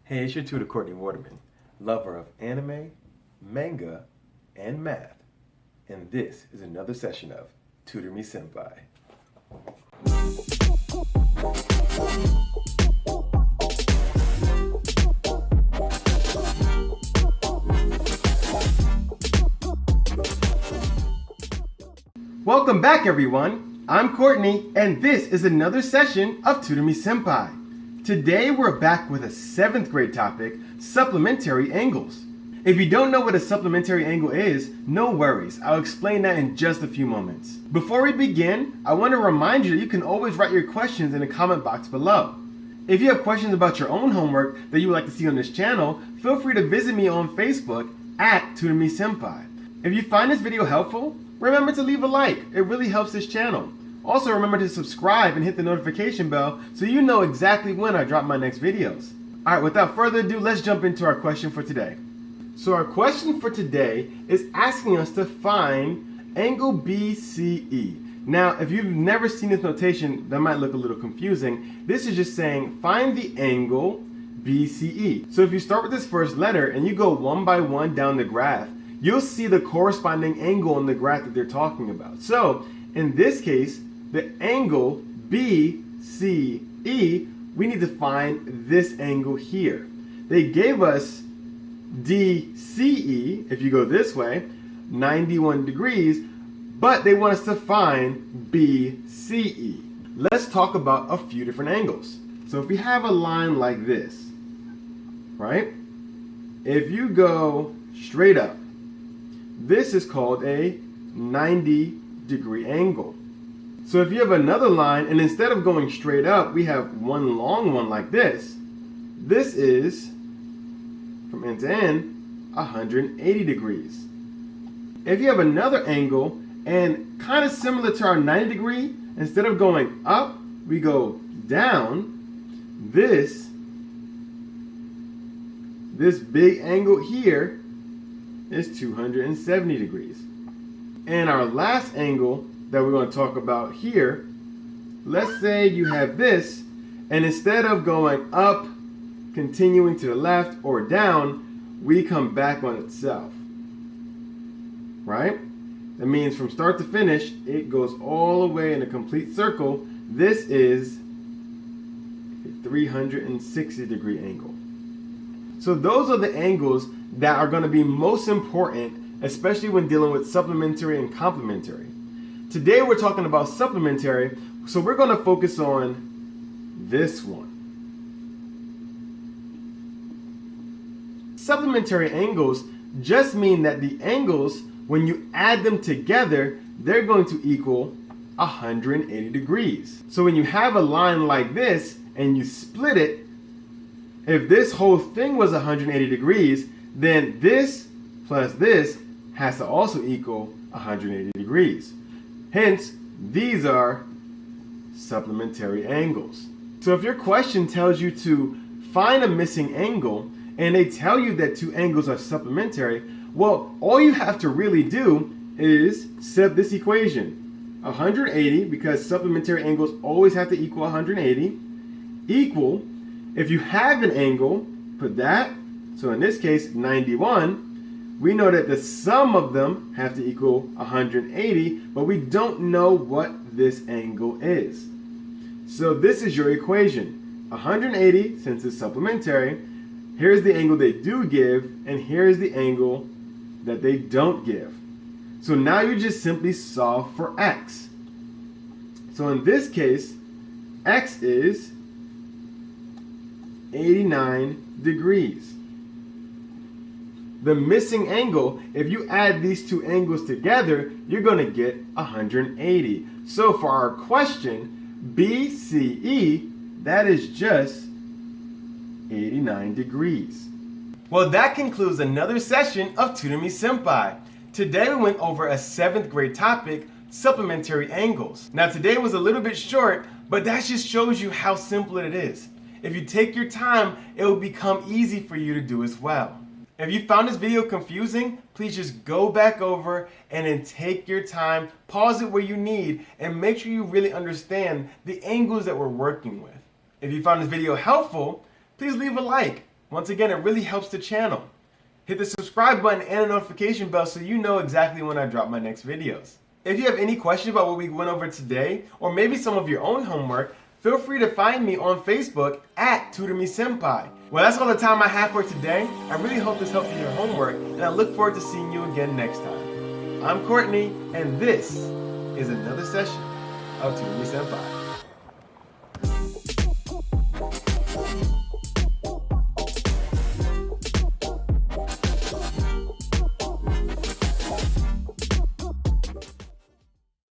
Hey, it's your tutor Courtney Waterman, lover of anime, manga, and math. And this is another session of Tutor Me Senpai. Welcome back, everyone. I'm Courtney, and this is another session of Tutor Me Senpai. Today we're back with a 7th grade topic, supplementary angles. If you don't know what a supplementary angle is, no worries. I'll explain that in just a few moments. Before we begin, I want to remind you that you can always write your questions in the comment box below. If you have questions about your own homework that you would like to see on this channel, feel free to visit me on Facebook at Tutor Me Senpai. If you find this video helpful, remember to leave a like. It really helps this channel. Also, remember to subscribe and hit the notification bell so you know exactly when I drop my next videos. Alright, without further ado, let's jump into our question for today. So our question for today is asking us to find angle BCE. Now, if you've never seen this notation, that might look a little confusing. This is just saying find the angle BCE. So if you start with this first letter and you go one by one down the graph, you'll see the corresponding angle on the graph that they're talking about. So in this case, the angle BCE, we need to find this angle here. They gave us DCE, if you go this way, 91 degrees, but they want us to find BCE. Let's talk about a few different angles. So if we have a line like this, right? If you go straight up, this is called a 90-degree angle. So if you have another line, and instead of going straight up, we have one long one like this. This is, from end to end, 180 degrees. If you have another angle, and kind of similar to our 90 degree, instead of going up, we go down. This big angle here is 270 degrees. And our last angle that we're going to talk about here, let's say you have this, and instead of going up, continuing to the left or down, we come back on itself, right? That means from start to finish, it goes all the way in a complete circle. This is a 360 degree angle. So those are the angles that are going to be most important, especially when dealing with supplementary and complementary. Today we're talking about supplementary, so we're going to focus on this one. Supplementary angles just mean that the angles, when you add them together, they're going to equal 180 degrees. So when you have a line like this and you split it, if this whole thing was 180 degrees, then this plus this has to also equal 180 degrees. Hence, these are supplementary angles. So if your question tells you to find a missing angle and they tell you that two angles are supplementary, well, all you have to really do is set this equation. 180, because supplementary angles always have to equal 180, equal, if you have an angle, put that, so in this case, 91, we know that the sum of them have to equal 180, but we don't know what this angle is. So this is your equation. 180, since it's supplementary, here's the angle they do give, and here's the angle that they don't give. So now you just simply solve for x. So in this case, x is 89 degrees. The missing angle, if you add these two angles together, you're going to get 180. So for our question, BCE, that is just 89 degrees. Well, that concludes another session of Tutor Me Senpai. Today we went over a 7th grade topic, supplementary angles. Now today was a little bit short, but that just shows you how simple it is. If you take your time, it will become easy for you to do as well. If you found this video confusing, please just go back over and then take your time, pause it where you need, and make sure you really understand the angles that we're working with. If you found this video helpful, please leave a like. Once again, it really helps the channel. Hit the subscribe button and the notification bell so you know exactly when I drop my next videos. If you have any questions about what we went over today, or maybe some of your own homework, feel free to find me on Facebook at Tutor Me Sempai. Well, that's all the time I have for today. I really hope this helped you in your homework, and I look forward to seeing you again next time. I'm Courtney, and this is another session of Tutor Me Sempai.